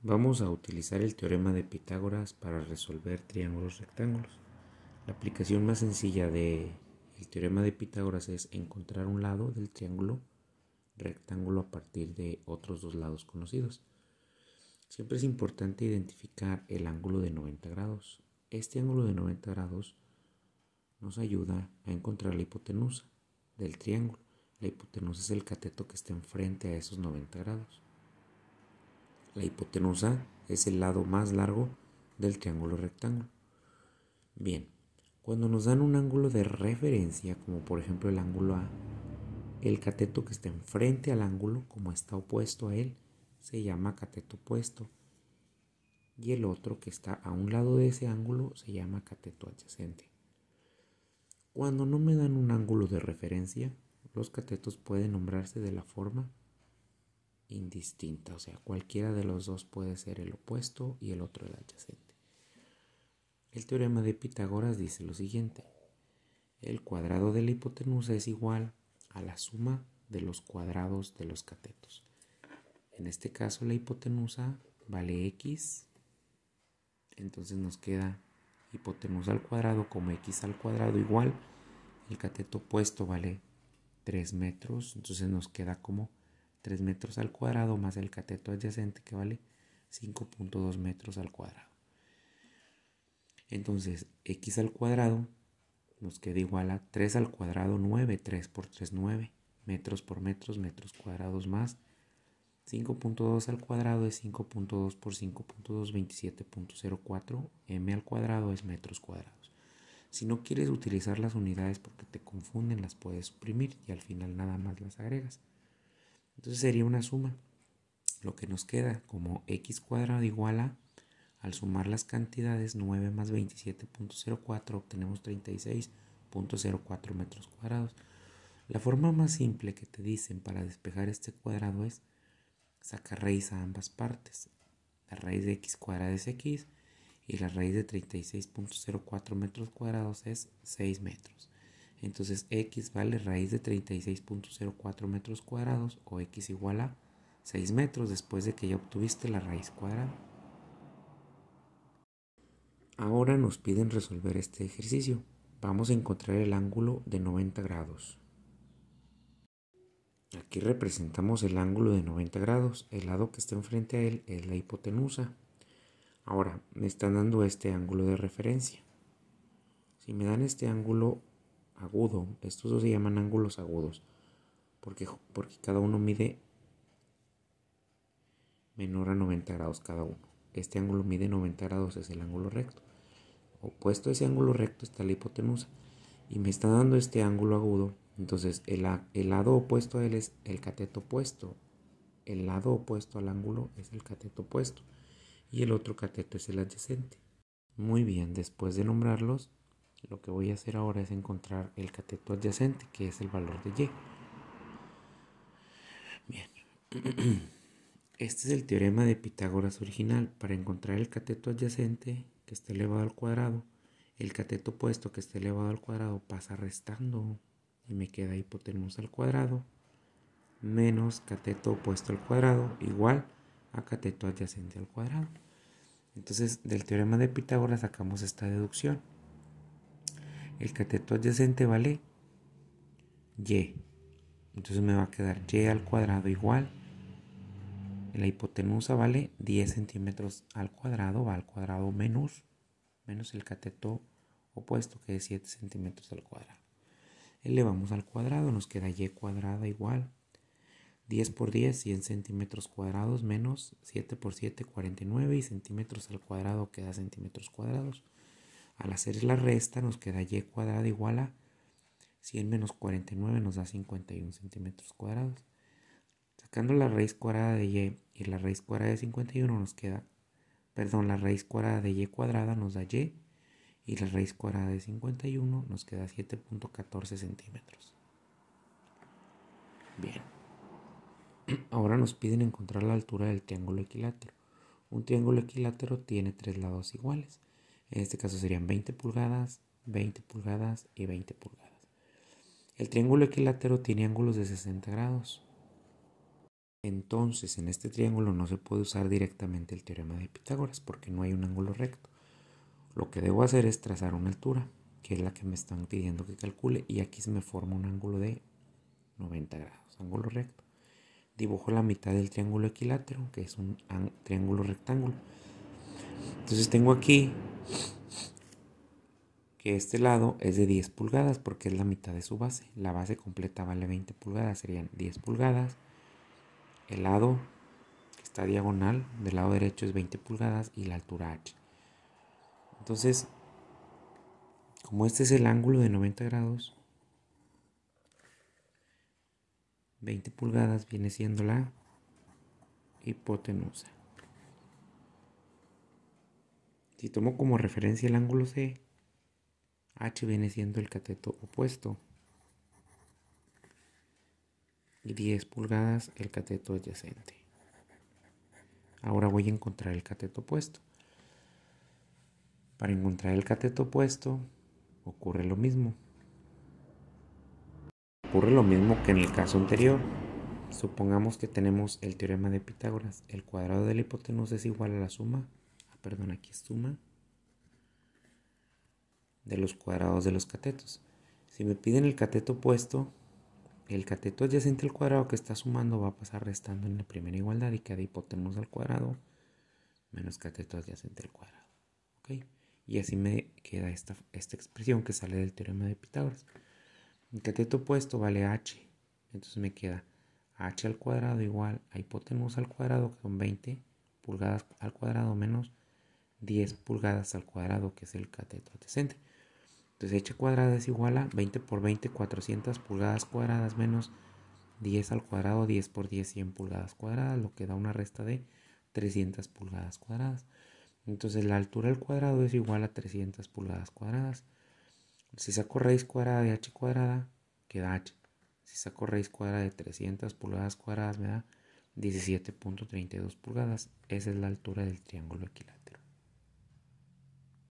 Vamos a utilizar el teorema de Pitágoras para resolver triángulos rectángulos. La aplicación más sencilla del teorema de Pitágoras es encontrar un lado del triángulo rectángulo a partir de otros dos lados conocidos. Siempre es importante identificar el ángulo de 90 grados. Este ángulo de 90 grados nos ayuda a encontrar la hipotenusa del triángulo. La hipotenusa es el cateto que está enfrente a esos 90 grados. La hipotenusa es el lado más largo del triángulo rectángulo. Bien, cuando nos dan un ángulo de referencia, como por ejemplo el ángulo A, el cateto que está enfrente al ángulo, como está opuesto a él, se llama cateto opuesto. Y el otro que está a un lado de ese ángulo se llama cateto adyacente. Cuando no me dan un ángulo de referencia, los catetos pueden nombrarse de la forma indistinta, o sea, cualquiera de los dos puede ser el opuesto y el otro el adyacente. El teorema de Pitágoras dice lo siguiente: el cuadrado de la hipotenusa es igual a la suma de los cuadrados de los catetos. En este caso la hipotenusa vale x, entonces nos queda hipotenusa al cuadrado como x al cuadrado igual, el cateto opuesto vale 3 metros, entonces nos queda como 3 metros al cuadrado más el cateto adyacente que vale 5.2 metros al cuadrado. Entonces x al cuadrado nos queda igual a 3 al cuadrado 9, 3 por 3 9, metros por metros, metros cuadrados más 5.2 al cuadrado es 5.2 por 5.2, 27.04, m al cuadrado es metros cuadrados. Si no quieres utilizar las unidades porque te confunden, las puedes suprimir y al final nada más las agregas. Entonces sería una suma. Lo que nos queda como x cuadrado igual a, al sumar las cantidades 9 más 27.04 obtenemos 36.04 metros cuadrados. La forma más simple que te dicen para despejar este cuadrado es sacar raíz a ambas partes. La raíz de x cuadrada es x y la raíz de 36.04 metros cuadrados es 6 metros. Entonces x vale raíz de 36.04 metros cuadrados o x igual a 6 metros después de que ya obtuviste la raíz cuadrada. Ahora nos piden resolver este ejercicio. Vamos a encontrar el ángulo de 90 grados. Aquí representamos el ángulo de 90 grados. El lado que está enfrente a él es la hipotenusa. Ahora me están dando este ángulo de referencia. Si me dan este ángulo agudo, estos dos se llaman ángulos agudos porque cada uno mide menor a 90 grados cada uno. Este ángulo mide 90 grados, es el ángulo recto. Opuesto a ese ángulo recto está la hipotenusa y me está dando este ángulo agudo. Entonces el lado opuesto a él es el cateto opuesto. El lado opuesto al ángulo es el cateto opuesto y el otro cateto es el adyacente. Muy bien, después de nombrarlos, lo que voy a hacer ahora es encontrar el cateto adyacente, que es el valor de y. Bien. Este es el teorema de Pitágoras original. Para encontrar el cateto adyacente que está elevado al cuadrado, el cateto opuesto que está elevado al cuadrado pasa restando y me queda hipotenusa al cuadrado menos cateto opuesto al cuadrado igual a cateto adyacente al cuadrado. Entonces del teorema de Pitágoras sacamos esta deducción. El cateto adyacente vale y. Entonces me va a quedar y al cuadrado igual. La hipotenusa vale 10 centímetros al cuadrado, va al cuadrado menos el cateto opuesto que es 7 centímetros al cuadrado. Elevamos al cuadrado, nos queda y cuadrada igual 10 por 10, 100 centímetros cuadrados menos 7 por 7, 49 y centímetros al cuadrado queda centímetros cuadrados. Al hacer la resta nos queda y cuadrada igual a 100 menos 49 nos da 51 centímetros cuadrados. Sacando la raíz cuadrada de y la raíz cuadrada de 51 nos queda, la raíz cuadrada de y cuadrada nos da y la raíz cuadrada de 51 nos queda 7.14 centímetros. Bien. Ahora nos piden encontrar la altura del triángulo equilátero. Un triángulo equilátero tiene tres lados iguales. En este caso serían 20 pulgadas, 20 pulgadas y 20 pulgadas. El triángulo equilátero tiene ángulos de 60 grados. Entonces, en este triángulo no se puede usar directamente el teorema de Pitágoras porque no hay un ángulo recto. Lo que debo hacer es trazar una altura, que es la que me están pidiendo que calcule, y aquí se me forma un ángulo de 90 grados, ángulo recto. Dibujo la mitad del triángulo equilátero, que es un triángulo rectángulo. Entonces tengo aquí que este lado es de 10 pulgadas porque es la mitad de su base. La base completa vale 20 pulgadas, serían 10 pulgadas. El lado que está diagonal del lado derecho es 20 pulgadas y la altura h. Entonces, como este es el ángulo de 90 grados, 20 pulgadas viene siendo la hipotenusa. Si tomo como referencia el ángulo C, h viene siendo el cateto opuesto y 10 pulgadas el cateto adyacente. Ahora voy a encontrar el cateto opuesto. Para encontrar el cateto opuesto ocurre lo mismo. Ocurre lo mismo que en el caso anterior. Supongamos que tenemos el teorema de Pitágoras. El cuadrado de la hipotenusa es igual a la suma, aquí es suma, de los cuadrados de los catetos. Si me piden el cateto opuesto, el cateto adyacente al cuadrado que está sumando va a pasar restando en la primera igualdad y queda hipotenusa al cuadrado menos cateto adyacente al cuadrado. ¿Ok? Y así me queda esta expresión que sale del teorema de Pitágoras. El cateto opuesto vale h. Entonces me queda h al cuadrado igual a hipotenusa al cuadrado, que son 20 pulgadas al cuadrado, menos 10 pulgadas al cuadrado, que es el cateto adyacente. Entonces h cuadrada es igual a 20 por 20, 400 pulgadas cuadradas, menos 10 al cuadrado, 10 por 10, 100 pulgadas cuadradas, lo que da una resta de 300 pulgadas cuadradas. Entonces la altura al cuadrado es igual a 300 pulgadas cuadradas. Si saco raíz cuadrada de h cuadrada, queda h. Si saco raíz cuadrada de 300 pulgadas cuadradas, me da 17.32 pulgadas. Esa es la altura del triángulo equilátero.